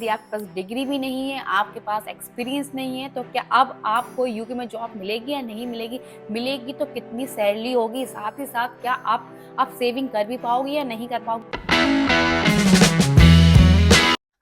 यदि आपके पास डिग्री भी नहीं है, आपके पास एक्सपीरियंस नहीं है, तो क्या अब आपको यूके में जॉब मिलेगी या नहीं मिलेगी? मिलेगी तो कितनी सैलरी होगी? साथ ही साथ क्या आप सेविंग कर भी पाओगे या नहीं कर पाओगे?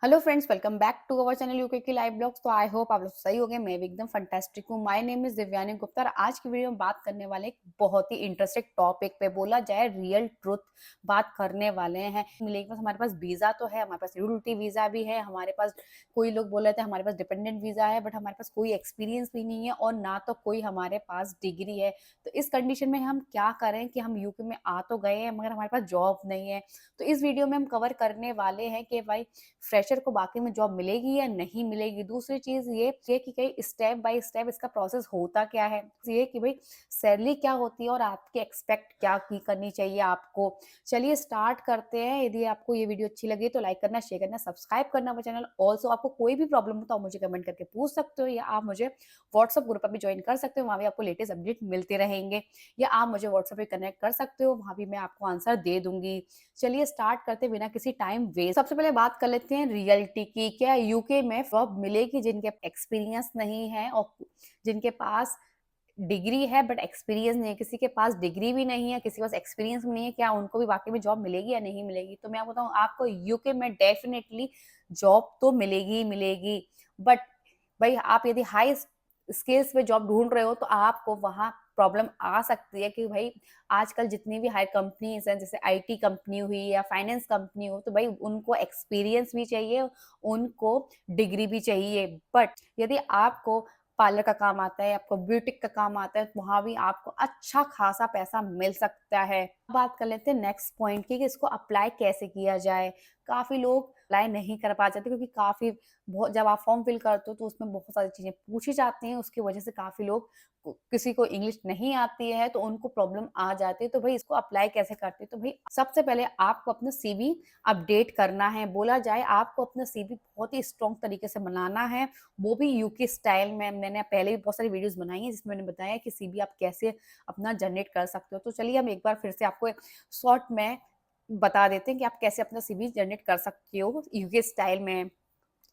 Hello friends, welcome back to our channel UK की लाइव ब्लॉग्स। तो आई होप आप लोग सही हो गए। मैं भी एकदम फंटास्टिक हूँ। My name is Divyani Gupta और आज की वीडियो में बात करने वाले एक बहुत ही इंटरेस्टिंग टॉपिक पे, बोला जाए रियल ट्रुथ बात करने वाले हैं। मिलेगा हमारे पास वीजा तो है, हमारे पास यूटिलिटी वीजा भी है, हमारे पास कोई लोग बोल रहे थे हमारे पास डिपेंडेंट वीजा है, बट हमारे पास कोई एक्सपीरियंस भी नहीं है और ना तो कोई हमारे पास डिग्री है। तो इस कंडीशन में हम क्या करें कि हम यूके में आ तो गए हैं मगर हमारे पास जॉब नहीं है। तो इस वीडियो में हम कवर करने वाले हैं कि भाई फ्रेशर को बाकी में जॉब मिलेगी या नहीं मिलेगी। दूसरी चीज ये कि कई स्टेप बाय स्टेप इसका प्रोसेस होता क्या है, ये कि भाई सैलरी क्या होती है और आपकी एक्सपेक्ट क्या की करनी चाहिए आपको। चलिए स्टार्ट करते हैं। यदि आपको ये वीडियो अच्छी लगी तो लाइक करना, शेयर करना, सब्सक्राइब करना वो चैनल। ऑल्सो आपको कोई भी प्रॉब्लम हो तो आप मुझे कमेंट करके पूछ सकते हो या आप मुझे व्हाट्सअप ग्रुप पर भी ज्वाइन कर सकते हो, वहाँ भी आपको लेटेस्ट अपडेट मिलते रहेंगे। या आप मुझे व्हाट्सएप पे कनेक्ट कर सकते हो, वहाँ भी मैं आपको आंसर दे दूंगी। चलिए स्टार्ट करते बिना किसी टाइम वेस्ट। सबसे पहले बात कर लेते हैं रियलिटी की। क्या यूके में जॉब मिलेगी जिनके एक्सपीरियंस नहीं है और जिनके पास डिग्री है बट एक्सपीरियंस नहीं है? किसी के पास डिग्री भी नहीं है, किसी के पास एक्सपीरियंस भी नहीं है, क्या उनको भी वाकई में जॉब मिलेगी या नहीं मिलेगी? तो मैं बताऊं आपको, यूके में डेफिनेटली जॉब तो मिलेगी ही मिलेगी। बट भाई आप यदि हाई स्किल्स पे जॉब ढूंढ रहे हो तो आपको वहां प्रॉब्लम आ सकती है कि भाई आजकल जितनी भी हाई कंपनीज हैं, जैसे आईटी कंपनी हुई या फाइनेंस कंपनी हो, तो भाई उनको एक्सपीरियंस भी चाहिए, उनको डिग्री भी चाहिए। बट यदि आपको पार्लर का काम आता है, आपको ब्यूटिक का काम आता है, तो वहां भी आपको अच्छा खासा पैसा मिल सकता है। बात कर लेते हैं नेक्स्ट पॉइंट की कि इसको अप्लाई कैसे किया जाए। काफी लोग अप्लाई नहीं कर पाते क्योंकि काफी बहुत जब आप फॉर्म फिल करते हो तो उसमें बहुत सारी चीजें पूछी जाती हैं, उसकी वजह से काफी लोग किसी को इंग्लिश नहीं आती है तो उनको प्रॉब्लम आ जाती है। तो भाई इसको अप्लाई कैसे करते हैं? तो भाई सबसे पहले आपको अपना सीवी अपडेट करना है। बोला जाए आपको अपना सीवी बहुत ही स्ट्रॉन्ग तरीके से बनाना है, वो भी यूके स्टाइल में। मैंने पहले भी बहुत सारी वीडियोस बनाई हैं जिसमें मैंने बताया कि सीवी आप कैसे अपना जनरेट कर सकते हो। तो चलिए हम एक बार फिर से आपको शॉर्ट में बता देते हैं कि आप कैसे अपना सीवी जनरेट कर सकते हो यूके स्टाइल में।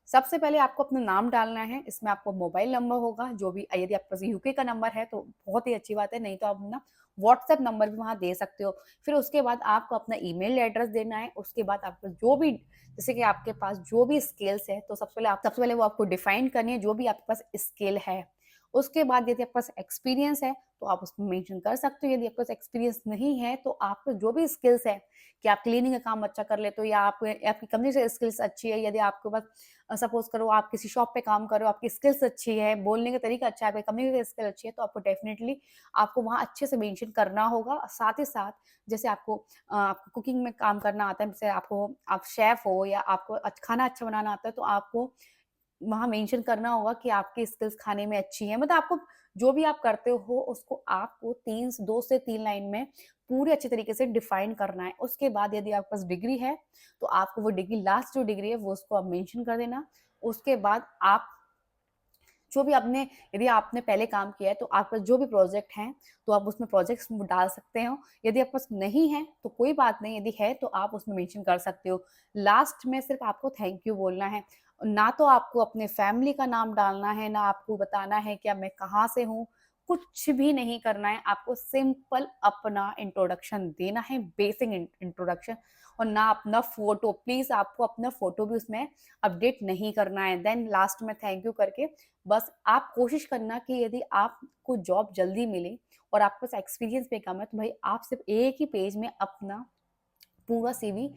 सबसे पहले आपको अपना नाम डालना है, इसमें आपको मोबाइल नंबर होगा जो भी, यदि आपके पास यूके का नंबर है तो बहुत ही अच्छी बात है, नहीं तो आप अपना व्हाट्सएप नंबर भी वहाँ दे सकते हो। फिर उसके बाद आपको अपना ईमेल एड्रेस देना है। उसके बाद आपको जो भी, जैसे कि आपके पास जो भी स्किल्स है तो सबसे पहले वो आपको डिफाइन करनी है, जो भी आपके पास स्किल है। उसके बाद यदि आपके पास एक्सपीरियंस है तो आप उसमें मेंशन कर सकते हो। यदि आपके पास एक्सपीरियंस नहीं है तो आपको जो भी स्किल्स है कि आप क्लीनिंग का काम अच्छा कर लेते हो या आप आपकी कम्युनिकेशन स्किल्स अच्छी है, यदि आपके पास सपोज करो आप किसी शॉप पे काम कर रहे हो, आपकी स्किल्स अच्छी है, बोलने का तरीका अच्छा है, आपकी कम्युनिकेशन स्किल अच्छी है, तो आपको डेफिनेटली आपको वहाँ अच्छे से मेंशन करना होगा। साथ ही साथ जैसे आपको कुकिंग में काम करना आता है, जैसे आप शेफ हो या आपको खाना अच्छा बनाना आता है, तो आपको वहाँ मेंशन करना होगा कि आपकी स्किल्स खाने में अच्छी है। मतलब आपको जो भी आप करते हो उसको आपको 2 से 3 लाइन में पूरे अच्छे तरीके से डिफाइन करना है। उसके बाद यदि आपके पास डिग्री है तो आपको वो डिग्री, लास्ट जो डिग्री है वो उसको आप मेंशन कर देना। उसके बाद आप जो भी आपने, यदि आपने पहले काम किया है तो आपका जो भी प्रोजेक्ट है तो आप उसमें प्रोजेक्ट्स डाल सकते हो। यदि आपके पास नहीं है तो कोई बात नहीं, यदि है तो आप उसमें मेंशन कर सकते हो। लास्ट में सिर्फ आपको थैंक यू बोलना है, ना तो आपको अपने फैमिली का नाम डालना है, ना आपको बताना है कि मैं कहाँ से हूँ, कुछ भी नहीं करना है। आपको सिंपल अपना इंट्रोडक्शन देना है, बेसिक इंट्रोडक्शन। और ना अपना फोटो, प्लीज आपको अपना फोटो भी उसमें अपडेट नहीं करना है। देन लास्ट में थैंक यू करके बस आप कोशिश करना कि यदि आपको जॉब जल्दी मिले और आपके पास एक्सपीरियंस भी कम है तो भाई आप सिर्फ एक ही पेज में अपना पूरा सीवी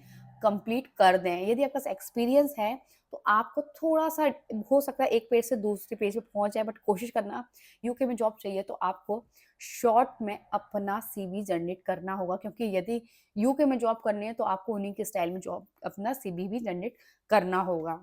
कंप्लीट कर दें। यदि आपके पास एक्सपीरियंस है तो आपको थोड़ा सा हो सकता है एक पेज से दूसरे पेज पे पहुंच जाए, बट कोशिश करना यूके में जॉब चाहिए तो आपको शॉर्ट में अपना सीवी जनरेट करना होगा, क्योंकि यदि यूके में जॉब करनी है तो आपको उन्हीं के स्टाइल में जॉब अपना सीवी भी जनरेट करना होगा।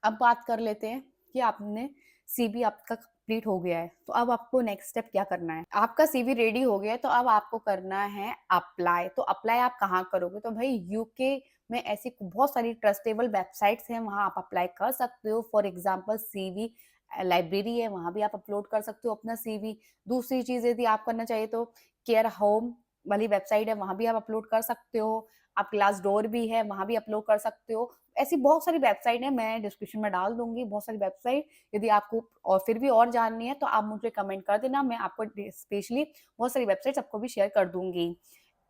अब बात कर लेते हैं कि आपने सीवी आपका कंप्लीट हो गया है तो अब आपको नेक्स्ट स्टेप क्या करना है। आपका सीवी रेडी हो गया है तो अब आपको करना है अप्लाई। तो अप्लाई आप कहाँ करोगे? तो भाई यूके में ऐसी बहुत सारी ट्रस्टेबल वेबसाइट्स हैं, वहां आप अप्लाई कर सकते हो। फॉर एग्जाम्पल सीवी लाइब्रेरी है, वहां भी आप अपलोड कर सकते हो अपना सीवी। दूसरी चीज यदि आप करना चाहिए तो केयर होम वाली वेबसाइट है, वहां भी आप अपलोड कर सकते हो। आप क्लास डोर भी है, वहां भी अपलोड कर सकते हो। ऐसी बहुत सारी वेबसाइट है, मैं डिस्क्रिप्शन में डाल दूँगी बहुत सारी वेबसाइट। यदि आपको और फिर भी और जाननी है तो आप मुझे कमेंट कर देना, मैं आपको स्पेशली बहुत सारी वेबसाइट्स आपको भी शेयर कर दूँगी।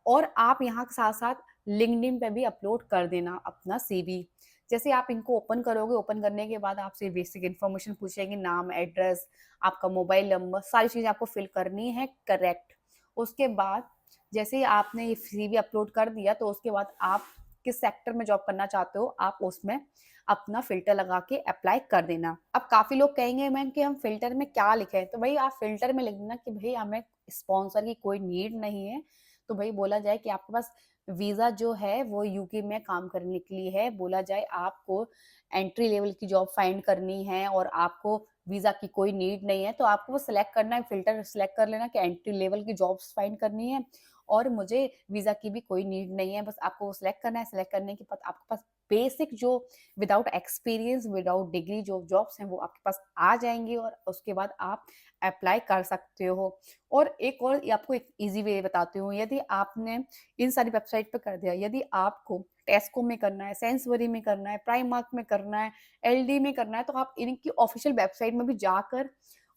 और आप यहाँ के साथ-साथ लिंक्डइन पे भी अपलोड कर देना अपना सीवी। जैसे आप इनको ओपन करोगे, ओपन करने के बाद आपसे बेसिक इन्फॉर्मेशन पूछेंगे, नाम, एड्रेस, आपका मोबाइल नंबर, सारी चीज़ें आपको फिल करनी है करेक्ट। उसके बाद जैसे ही आपने ये सीवी अपलोड कर दिया तो उसके बाद आप किस सेक्टर में जॉब करना चाहते हो, आप उसमें अपना फ़िल्टर लगा के अप्लाई कर देना। अब काफ़ी लोग कहेंगे मैम कि हम फ़िल्टर में क्या लिखें? तो भई आप फ़िल्टर में लिख देना कि भई हमें स्पॉन्सर की कोई नीड नहीं है। तो भई बोला जाए कि आपके पास वीज़ा जो है वो यूके में काम करने के लिए है। बोला जाए आपको एंट्री लेवल की जॉब फाइंड करनी है और आपको वीज़ा की कोई नीड नहीं है, तो आपको वो सिलेक्ट करना है, फ़िल्टर सिलेक्ट कर लेना कि एंट्री लेवल की जॉब्स फाइंड करनी है और मुझे वीज़ा की भी कोई नीड नहीं है। बस आपको वो सिलेक्ट करना है, सिलेक्ट करने के बाद आपके पास बेसिक जो विदाउट एक्सपीरियंस, विदाउट डिग्री जो जॉब्स हैं वो आपके पास आ जाएँगी और उसके बाद आप अप्लाई कर सकते हो। और एक और आपको एक ईज़ी वे बताती हूँ, यदि आपने इन सारी वेबसाइट पे कर दिया, यदि आपको टेस्को में करना है, सेंसबरी में करना है, प्राइमार्क में करना है, एलडी में करना है, तो आप इनकी ऑफ़िशियल वेबसाइट में भी जाकर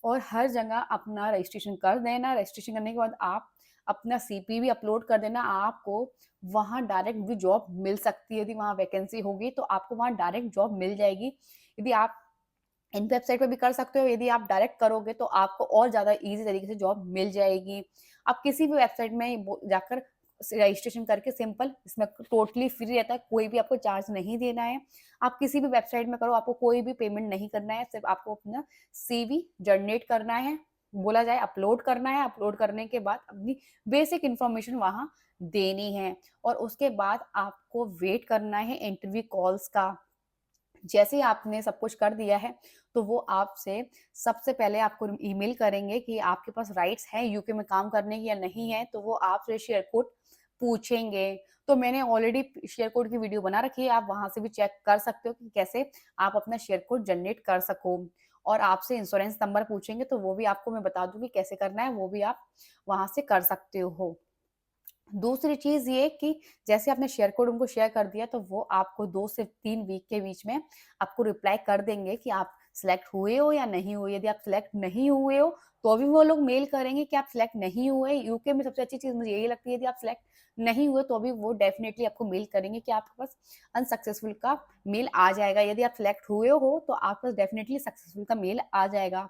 और हर जगह अपना रजिस्ट्रेशन कर देना। रजिस्ट्रेशन करने के बाद आप अपना सीपीवी अपलोड कर देना, आपको वहाँ डायरेक्ट भी जॉब मिल सकती है। यदि वहाँ वैकेंसी होगी, तो आपको वहाँ डायरेक्ट जॉब मिल जाएगी। यदि आप इन वेबसाइट पे भी कर सकते हो, यदि आप डायरेक्ट करोगे तो आपको और ज़्यादा ईज़ी तरीके से जॉब मिल जाएगी। आप किसी भी वेबसाइट में वो जाकर रजिस्ट्रेशन करके सिंपल, इसमें टोटली फ्री रहता है, कोई भी आपको चार्ज नहीं देना है। आप किसी भी वेबसाइट में करो, आपको कोई भी पेमेंट नहीं करना है, सिर्फ़ आपको अपना सीवी जनरेट करना है, बोला जाए अपलोड करना है, अपलोड करने के बाद अपनी बेसिक इन्फॉर्मेशन वहाँ देनी है और उसके बाद आपको वेट करना है इंटरव्यू कॉल्स का। जैसे ही आपने सब कुछ कर दिया है, तो वो आपसे सबसे पहले आपको ईमेल करेंगे कि आपके पास राइट्स हैं यूके में काम करने की या नहीं है, तो वो आपसे शेयर कोड पूछेंगे। तो मैंने ऑलरेडी शेयर कोड की वीडियो बना रखी है, आप वहाँ से भी चेक कर सकते हो कि कैसे आप अपना शेयर कोड जनरेट कर सको। और आपसे इंश्योरेंस नंबर पूछेंगे, तो वो भी आपको मैं बता दूँगी कैसे करना है, वो भी आप वहाँ से कर सकते हो। दूसरी चीज़ ये कि जैसे आपने शेयर कोड उनको शेयर कर दिया तो वो आपको 2 से 3 वीक के बीच में आपको रिप्लाई कर देंगे कि आप सिलेक्ट हुए हो या नहीं हुए। यदि आप सिलेक्ट नहीं हुए हो, तो भी वो लोग मेल करेंगे कि आप सिलेक्ट नहीं हुए। यूके में सबसे अच्छी चीज़ मुझे यही लगती है, यदि आप सिलेक्ट नहीं हुए तो भी वो डेफ़िनिटली आपको मेल करेंगे कि आपके पास अनसक्सेसफुल का मेल आ जाएगा। यदि आप सिलेक्ट हुए हो तो आपके पास डेफ़िनिटली सक्सेसफुल का मेल आ जाएगा।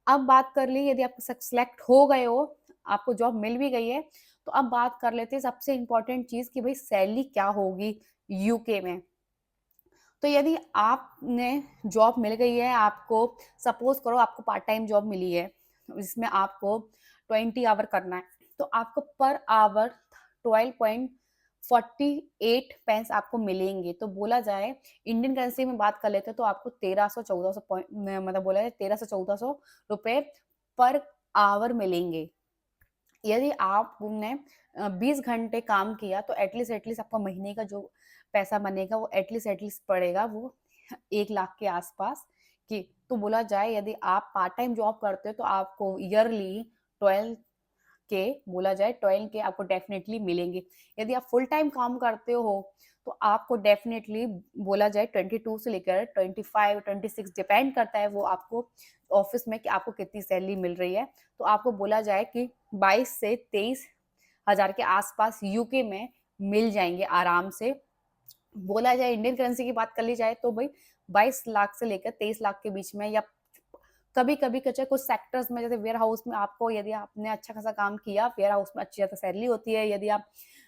अब बात कर ली, यदि आप सिलेक्ट हो गए हो, आपको जॉब मिल भी गई है, तो अब बात कर लेते हैं सबसे इम्पोर्टेंट चीज़ कि भई सैलरी क्या होगी यूके में। तो यदि आपने जॉब मिल गई है, आपको सपोज़ करो आपको पार्ट टाइम जॉब मिली है, जिसमें आपको 20 आवर करना है, तो आपको पर आवर 12.48 पेंस आपको मिलेंगे। तो बोला जाए इंडियन करेंसी में बात कर लेते हैं तो आपको 1300-1400 मतलब बोला जाए 1300-1400 रुपए पर आवर मिलेंगे। यदि आपने 20 घंटे काम किया तो एटलीस्ट आपका महीने का जो पैसा बनेगा वो एटलीस्ट पड़ेगा वो 1 लाख के आस-पास की। तो बोला जाए यदि आप पार्ट टाइम जॉब करते हो तो आपको ईयरली 12 के बोला जाए 12 के आपको डेफ़िनेटली मिलेंगे। यदि आप फुल टाइम काम करते हो तो आपको डेफ़िनेटली बोला जाए 22 से लेकर 25-26 डिपेंड करता है वो आपको ऑफ़िस में कि आपको कितनी सैलरी मिल रही है। तो आपको बोला जाए कि 22 से 23 हज़ार के आस-पास यूके में मिल जाएँगे आराम से। बोला जाए इंडियन करेंसी की बात कर ली जाए तो भई 22 लाख से लेकर 23 लाख के बीच में या कभी-कभी क्या कुछ सेक्टर्स में जैसे वेयर हाउस में आपको यदि आपने अच्छा खासा काम किया, वेयर हाउस में अच्छी ज़्यादा सैलरी होती है। यदि आप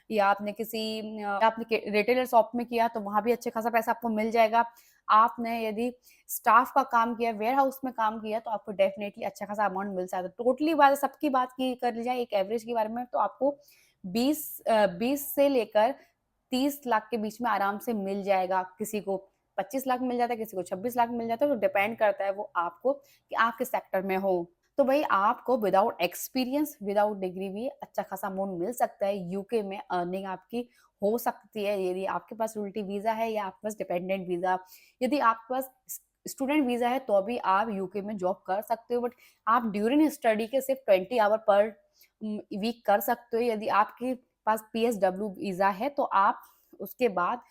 या आपने किसी आपने के रिटेलर शॉप में किया तो वहाँ भी अच्छे खासा पैसा आपको मिल जाएगा। आपने यदि स्टाफ का काम किया, वेयर हाउस में काम किया तो आपको डेफिनिटली अच्छा खासा अमाउंट मिल सकता है। टोटली बात सबकी बात की कर ली जाए एक एवरेज के बारे में तो आपको 20 से लेकर 30 लाख के बीच में आराम से मिल जाएगा। किसी को 25 लाख मिल जाता है, किसी को 26 लाख मिल जाता है, तो डिपेंड करता है वो आपको कि आप किस सेक्टर में हो। तो भई आपको विदाउट एक्सपीरियंस, विदाउट डिग्री भी अच्छा खासा अमाउंट मिल सकता है। यूके में अर्निंग आपकी हो सकती है यदि आपके पास रोयल्टी वीज़ा है या आपके पास डिपेंडेंट वीज़ा। यदि आपके पास स्टूडेंट वीज़ा है तो भी आप यूके में जॉब कर सकते हो, बट आप ड्यूरिंग स्टडी के सिर्फ 20 आवर पर वीक कर सकते हो। यदि आपके पास पीएसडब्ल्यू वीज़ा है तो आप उसके बाद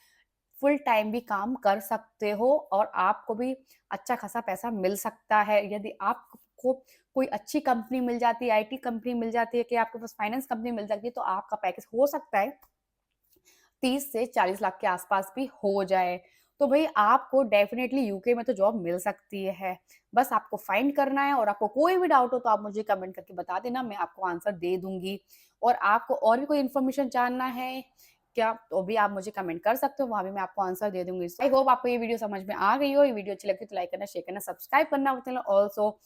फुल टाइम भी काम कर सकते हो और आपको भी अच्छा खासा पैसा मिल सकता है। यदि आपको कोई अच्छी कंपनी मिल जाती है, आईटी कंपनी मिल जाती है, कि आपके पास फाइनेंस कंपनी मिल जाती है, तो आपका पैकेज हो सकता है 30 से 40 लाख के आसपास भी हो जाए। तो भई आपको डेफ़िनेटली यूके में तो जॉब मिल सकती है। बस आपको फाइंड करना है, और आपको कोई भी डाउट हो तो आप मुझे कमेंट करके बता देना, मैं आपको आंसर दे दूँगी। और आपको और भी कोई इन्फॉर्मेशन जानना है क्या? तो भी आप मुझे कमेंट कर सकते हो, वहाँ भी मैं आपको आंसर दे दूँगी। सो आई होप आपको ये वीडियो समझ में आ गई हो। ये वीडियो अच्छी लगी तो लाइक करना, शेयर करना, सब्सक्राइब करना चैनल ऑल्सो।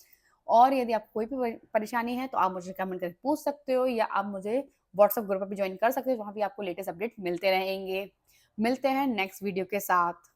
और यदि आपको कोई भी परेशानी है तो आप मुझे कमेंट करके पूछ सकते हो, या आप मुझे व्हाट्सएप ग्रुप पे भी जॉइन कर सकते हो, वहाँ भी आपको लेटेस्ट अपडेट मिलते रहेंगे। मिलते हैं नेक्स्ट वीडियो के साथ।